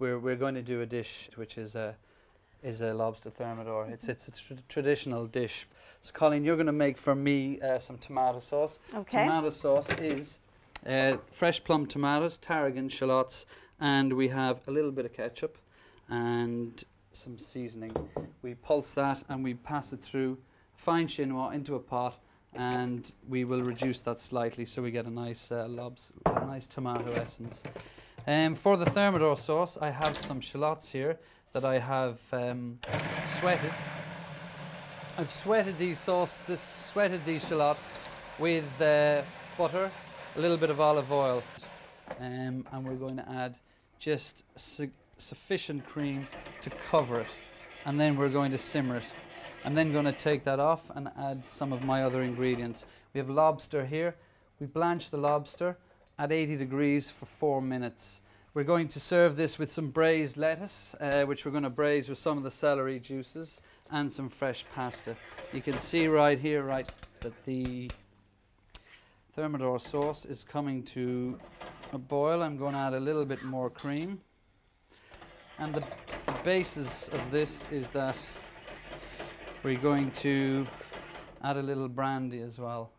we're going to do a dish which is a lobster thermidor. It's a traditional dish. So Colleen, you're going to make for me some tomato sauce. Okay. Tomato sauce is fresh plum tomatoes, tarragon, shallots, and we have a little bit of ketchup and some seasoning. We pulse that and we pass it through fine chinois into a pot, and we will reduce that slightly so we get a nice nice tomato essence. For the thermidor sauce, I have some shallots here that I have sweated. I've sweated these shallots with butter, a little bit of olive oil, and we're going to add just sufficient cream to cover it, and then we're going to simmer it. I'm then going to take that off and add some of my other ingredients. We have lobster here. We blanch the lobster at 80 degrees for 4 minutes. We're going to serve this with some braised lettuce, which we're going to braise with some of the celery juices and some fresh pasta. You can see right here, that the thermidor sauce is coming to a boil. I'm going to add a little bit more cream. And the basis of this is that we're going to add a little brandy as well.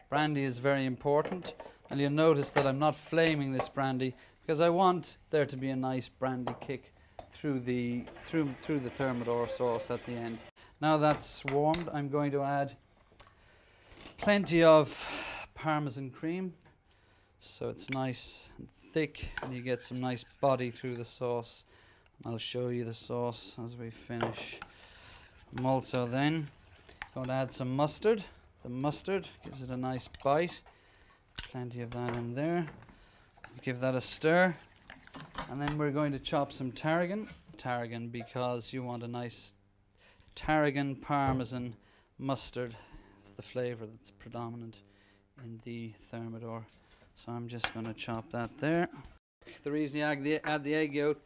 Brandy is very important, and you'll notice that I'm not flaming this brandy because I want there to be a nice brandy kick through the thermidor sauce at the end. Now that's warmed, I'm going to add plenty of Parmesan cream, so it's nice and thick and you get some nice body through the sauce. I'll show you the sauce as we finish. I'm also then going to add some mustard. The mustard gives it a nice bite. Plenty of that in there. Give that a stir. And then we're going to chop some tarragon. Tarragon because you want a nice tarragon, Parmesan, mustard. It's the flavour that's predominant in the thermidor. So I'm just going to chop that there. The reason you add the egg yolk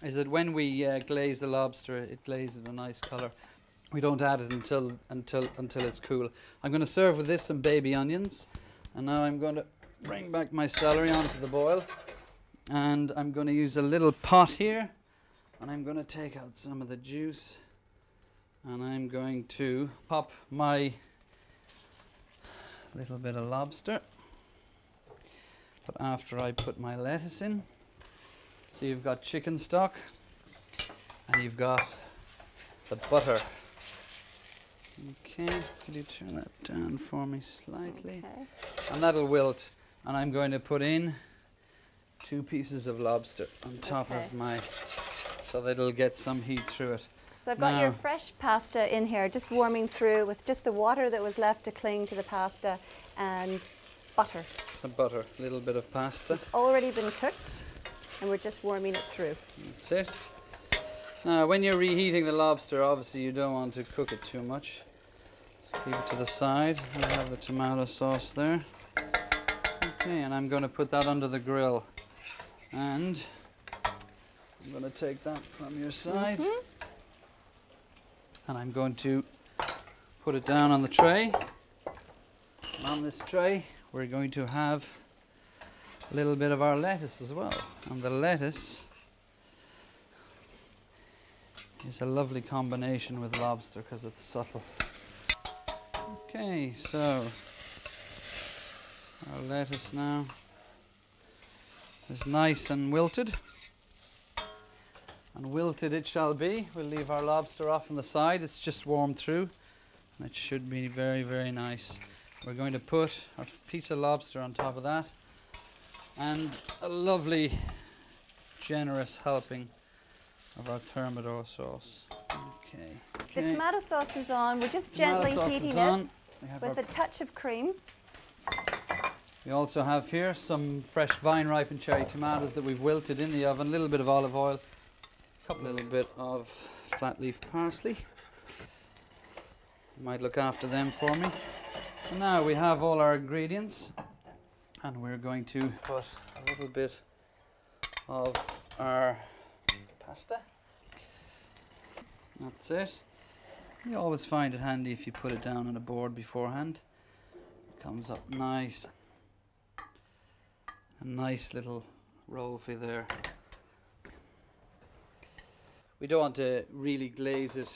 is that when we glaze the lobster, it glazes a nice colour. We don't add it until it's cool. I'm going to serve with this some baby onions, and now I'm going to bring back my celery onto the boil, and I'm going to use a little pot here, and I'm going to take out some of the juice, and I'm going to pop my little bit of lobster. But after I put my lettuce in, so you've got chicken stock and you've got the butter. Okay, could you turn that down for me slightly? Okay. And that'll wilt. And I'm going to put in 2 pieces of lobster on top of my, so that it'll get some heat through it. So I've got your fresh pasta in here, just warming through with just the water that was left to cling to the pasta and butter. Some butter, a little bit of pasta. It's already been cooked and we're just warming it through. That's it. Now when you're reheating the lobster, obviously you don't want to cook it too much. So keep it to the side. I have the tomato sauce there. Okay, and I'm going to put that under the grill. And I'm going to take that from your side. And I'm going to put it down on the tray. And on this tray we're going to have a little bit of our lettuce as well. And the lettuce is a lovely combination with lobster because it's subtle. Okay, so our lettuce now is nice and wilted. And wilted it shall be. We'll leave our lobster off on the side. It's just warmed through. And it should be very, very nice. We're going to put our piece of lobster on top of that. And a lovely, generous helping of our thermidor sauce. Okay. The tomato sauce is on. We're just gently heating it with a touch of cream. We also have here some fresh vine-ripened cherry tomatoes that we've wilted in the oven. A little bit of olive oil. Little bit of flat leaf parsley. You might look after them for me. So now we have all our ingredients, and we're going to put a little bit of our pasta. That's it. You always find it handy if you put it down on a board beforehand. It comes up nice. A nice little roll for you there. we don't want to really glaze it,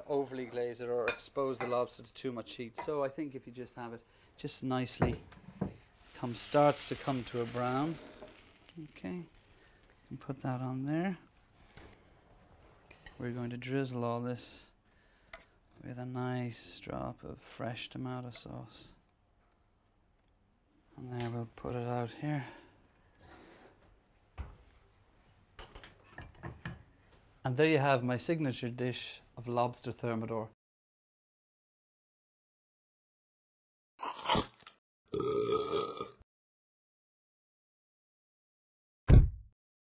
overly glaze it, or expose the lobster to too much heat. So I think if you just have it just nicely starts to come to a brown. Okay, and put that on there. We're going to drizzle all this with a nice drop of fresh tomato sauce. And there, we'll put it out here. And there you have my signature dish of lobster thermidor.